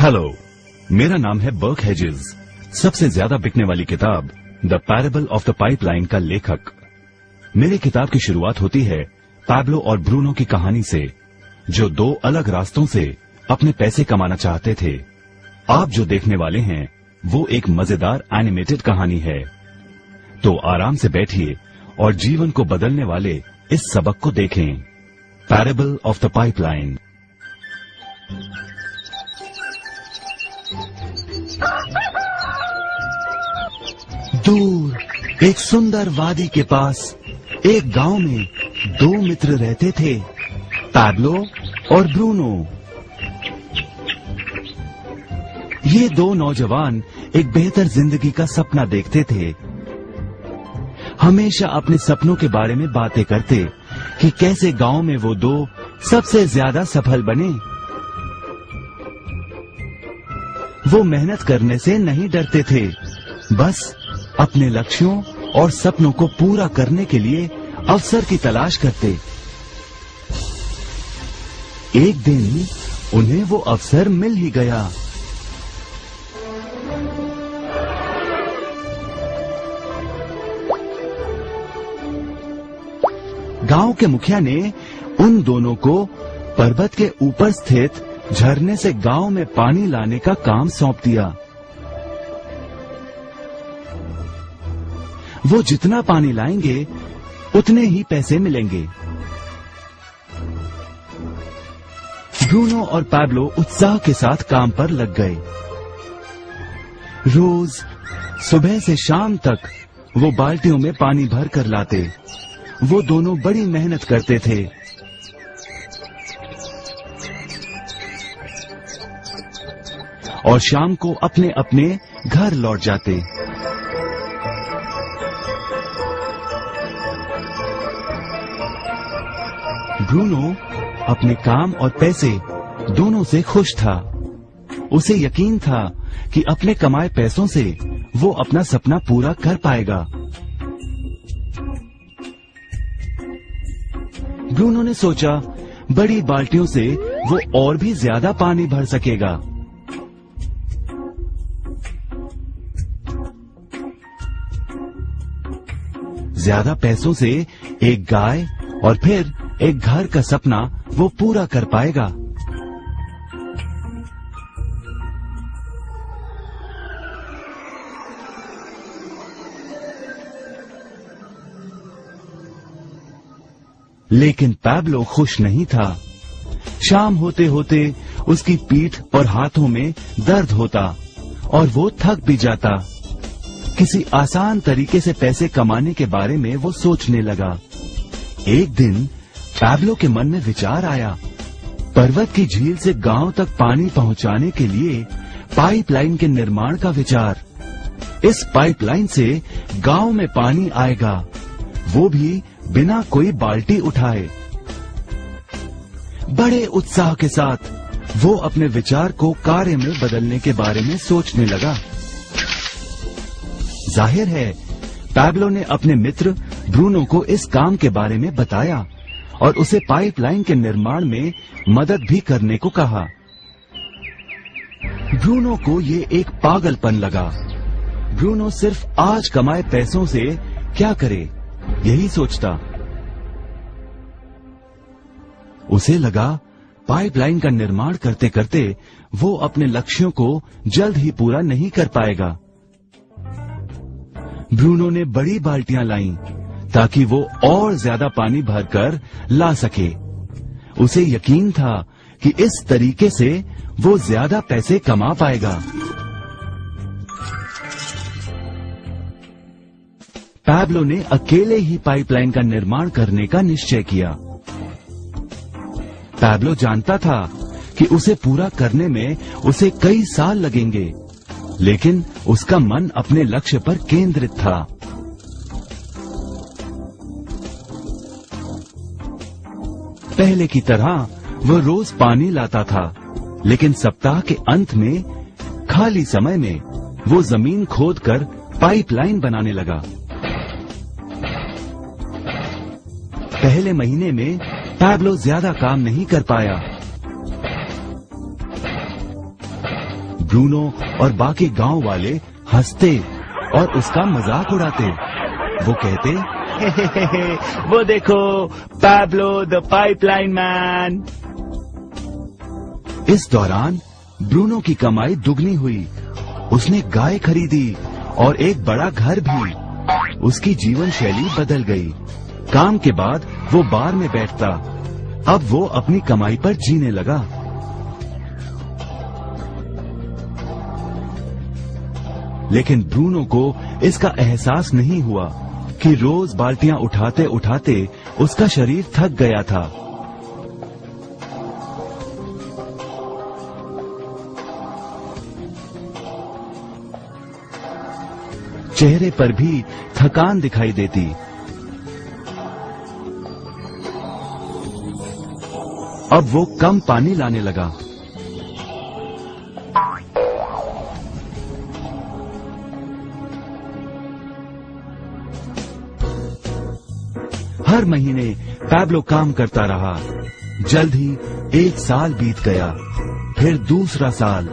Hello, मेरा नाम है बर्क हेजेस। सबसे ज्यादा बिकने वाली किताब the parable of the pipeline का लेखक। मेरी किताब की शुरुआत होती है पैब्लो और ब्रूनो की कहानी से, जो दो अलग रास्तों से अपने पैसे कमाना चाहते थे। आप जो देखने वाले हैं वो एक मजेदार एनिमेटेड कहानी है। तो आराम से बैठिए और जीवन को बदलने वाले इस सबक को देखें, पैरेबल ऑफ द पाइपलाइन। दूर एक सुंदर वादी के पास एक गांव में दो मित्र रहते थे, पैब्लो और ब्रूनो। ये दो नौजवान एक बेहतर जिंदगी का सपना देखते थे। हमेशा अपने सपनों के बारे में बातें करते कि कैसे गांव में वो दो सबसे ज्यादा सफल बने। वो मेहनत करने से नहीं डरते थे, बस अपने लक्ष्यों और सपनों को पूरा करने के लिए अवसर की तलाश करते। एक दिन उन्हें वो अवसर मिल ही गया। गांव के मुखिया ने उन दोनों को पर्वत के ऊपर स्थित झरने से गांव में पानी लाने का काम सौंप दिया। वो जितना पानी लाएंगे उतने ही पैसे मिलेंगे। ब्रूनो और पैब्लो उत्साह के साथ काम पर लग गए। रोज सुबह से शाम तक वो बाल्टियों में पानी भर कर लाते। वो दोनों बड़ी मेहनत करते थे। और शाम को अपने अपने घर लौट जाते। ब्रूनो अपने काम और पैसे दोनों से खुश था। उसे यकीन था कि अपने कमाए पैसों से वो अपना सपना पूरा कर पाएगा। ब्रूनो ने सोचा बड़ी बाल्टियों से वो और भी ज्यादा पानी भर सकेगा। ज्यादा पैसों से एक गाय और फिर एक घर का सपना वो पूरा कर पाएगा। लेकिन पैब्लो खुश नहीं था। शाम होते होते उसकी पीठ और हाथों में दर्द होता और वो थक भी जाता। किसी आसान तरीके से पैसे कमाने के बारे में वो सोचने लगा। एक दिन पैब्लो के मन में विचार आया, पर्वत की झील से गांव तक पानी पहुंचाने के लिए पाइपलाइन के निर्माण का विचार। इस पाइपलाइन से गांव में पानी आएगा, वो भी बिना कोई बाल्टी उठाए। बड़े उत्साह के साथ वो अपने विचार को कार्य में बदलने के बारे में सोचने लगा। जाहिर है पैब्लो ने अपने मित्र ब्रूनो को इस काम के बारे में बताया और उसे पाइपलाइन के निर्माण में मदद भी करने को कहा। ब्रूनो को ये एक पागलपन लगा। ब्रूनो सिर्फ आज कमाए पैसों से क्या करे, यही सोचता। उसे लगा पाइपलाइन का निर्माण करते करते वो अपने लक्ष्यों को जल्द ही पूरा नहीं कर पाएगा। ब्रूनो ने बड़ी बाल्टियां लाईं ताकि वो और ज्यादा पानी भरकर ला सके। उसे यकीन था कि इस तरीके से वो ज्यादा पैसे कमा पाएगा। पैब्लो ने अकेले ही पाइपलाइन का निर्माण करने का निश्चय किया। पैब्लो जानता था कि उसे पूरा करने में उसे कई साल लगेंगे, लेकिन उसका मन अपने लक्ष्य पर केंद्रित था। पहले की तरह वो रोज पानी लाता था, लेकिन सप्ताह के अंत में खाली समय में वो जमीन खोदकर पाइपलाइन बनाने लगा। पहले महीने में पैब्लो ज्यादा काम नहीं कर पाया। ब्रूनो और बाकी गांव वाले हंसते और उसका मजाक उड़ाते। वो कहते, वो देखो पैब्लो द पाइपलाइन मैन। इस दौरान ब्रूनो की कमाई दुगनी हुई। उसने गाय खरीदी और एक बड़ा घर भी। उसकी जीवन शैली बदल गई। काम के बाद वो बार में बैठता। अब वो अपनी कमाई पर जीने लगा। लेकिन ब्रूनो को इसका एहसास नहीं हुआ कि रोज बाल्टियां उठाते उठाते उसका शरीर थक गया था। चेहरे पर भी थकान दिखाई देती। अब वो कम पानी लाने लगा। हर महीने पैब्लो काम करता रहा। जल्द ही 1 साल बीत गया, फिर दूसरा साल।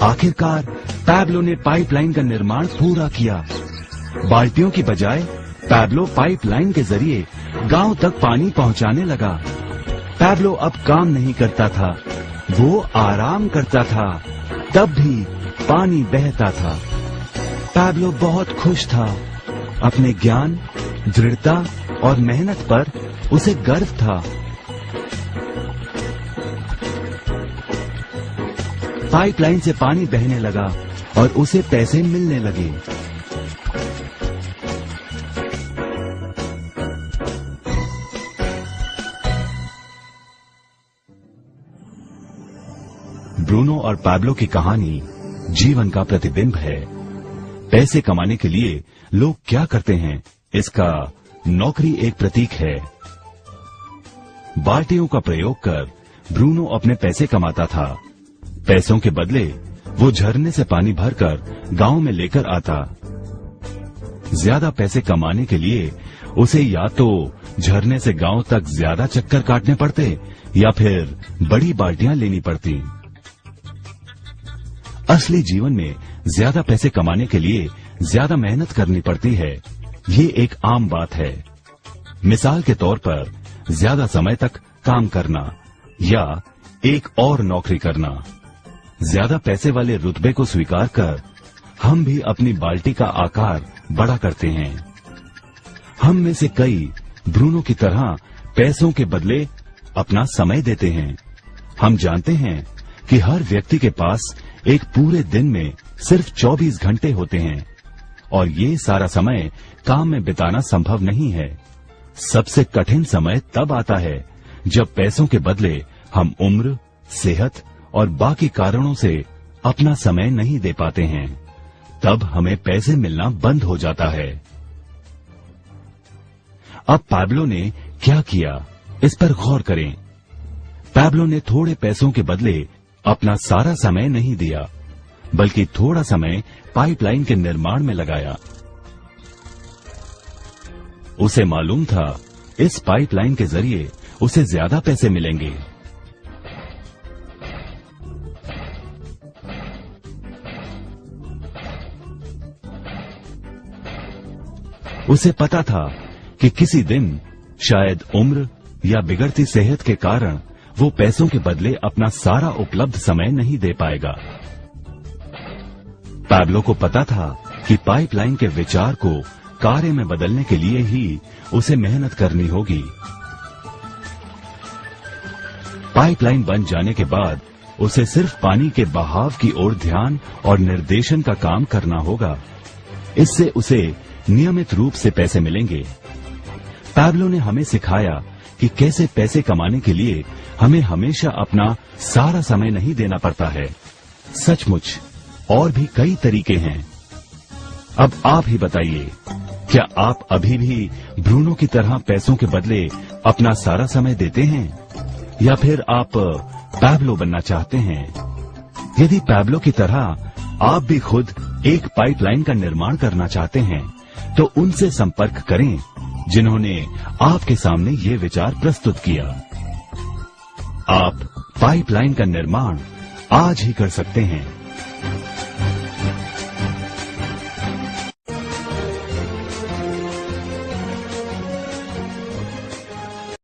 आखिरकार पैब्लो ने पाइपलाइन का निर्माण पूरा किया। बाल्टियों की बजाय पैब्लो पाइपलाइन के जरिए गांव तक पानी पहुंचाने लगा। पैब्लो अब काम नहीं करता था, वो आराम करता था, तब भी पानी बहता था। पैब्लो बहुत खुश था। अपने ज्ञान, दृढ़ता और मेहनत पर उसे गर्व था। पाइपलाइन से पानी बहने लगा और उसे पैसे मिलने लगे। ब्रूनो और पैब्लो की कहानी जीवन का प्रतिबिंब है। पैसे कमाने के लिए लोग क्या करते हैं, इसका नौकरी एक प्रतीक है। बाल्टियों का प्रयोग कर ब्रूनो अपने पैसे कमाता था। पैसों के बदले वो झरने से पानी भरकर गांव में लेकर आता। ज्यादा पैसे कमाने के लिए उसे या तो झरने से गांव तक ज्यादा चक्कर काटने पड़ते या फिर बड़ी बाल्टियां लेनी पड़ती। असली जीवन में ज्यादा पैसे कमाने के लिए ज्यादा मेहनत करनी पड़ती है। ये एक आम बात है। मिसाल के तौर पर ज्यादा समय तक काम करना या एक और नौकरी करना। ज्यादा पैसे वाले रुतबे को स्वीकार कर हम भी अपनी बाल्टी का आकार बड़ा करते हैं। हम में से कई ब्रूनो की तरह पैसों के बदले अपना समय देते हैं। हम जानते हैं कि हर व्यक्ति के पास एक पूरे दिन में सिर्फ 24 घंटे होते हैं और ये सारा समय काम में बिताना संभव नहीं है। सबसे कठिन समय तब आता है जब पैसों के बदले हम उम्र, सेहत और बाकी कारणों से अपना समय नहीं दे पाते हैं। तब हमें पैसे मिलना बंद हो जाता है। अब पैब्लो ने क्या किया, इस पर गौर करें। पैब्लो ने थोड़े पैसों के बदले अपना सारा समय नहीं दिया, बल्कि थोड़ा समय पाइपलाइन के निर्माण में लगाया। उसे मालूम था इस पाइपलाइन के जरिए उसे ज्यादा पैसे मिलेंगे। उसे पता था कि किसी दिन शायद उम्र या बिगड़ती सेहत के कारण वो पैसों के बदले अपना सारा उपलब्ध समय नहीं दे पाएगा। पैब्लो को पता था कि पाइपलाइन के विचार को कार्य में बदलने के लिए ही उसे मेहनत करनी होगी। पाइपलाइन बन जाने के बाद उसे सिर्फ पानी के बहाव की ओर ध्यान और निर्देशन का काम करना होगा। इससे उसे नियमित रूप से पैसे मिलेंगे। पैब्लो ने हमें सिखाया कि कैसे पैसे कमाने के लिए हमें हमेशा अपना सारा समय नहीं देना पड़ता है। सचमुच और भी कई तरीके हैं। अब आप ही बताइए, क्या आप अभी भी ब्रूनो की तरह पैसों के बदले अपना सारा समय देते हैं या फिर आप पैब्लो बनना चाहते हैं? यदि पैब्लो की तरह आप भी खुद एक पाइपलाइन का निर्माण करना चाहते हैं तो उनसे संपर्क करें जिन्होंने आपके सामने ये विचार प्रस्तुत किया। आप पाइपलाइन का निर्माण आज ही कर सकते हैं।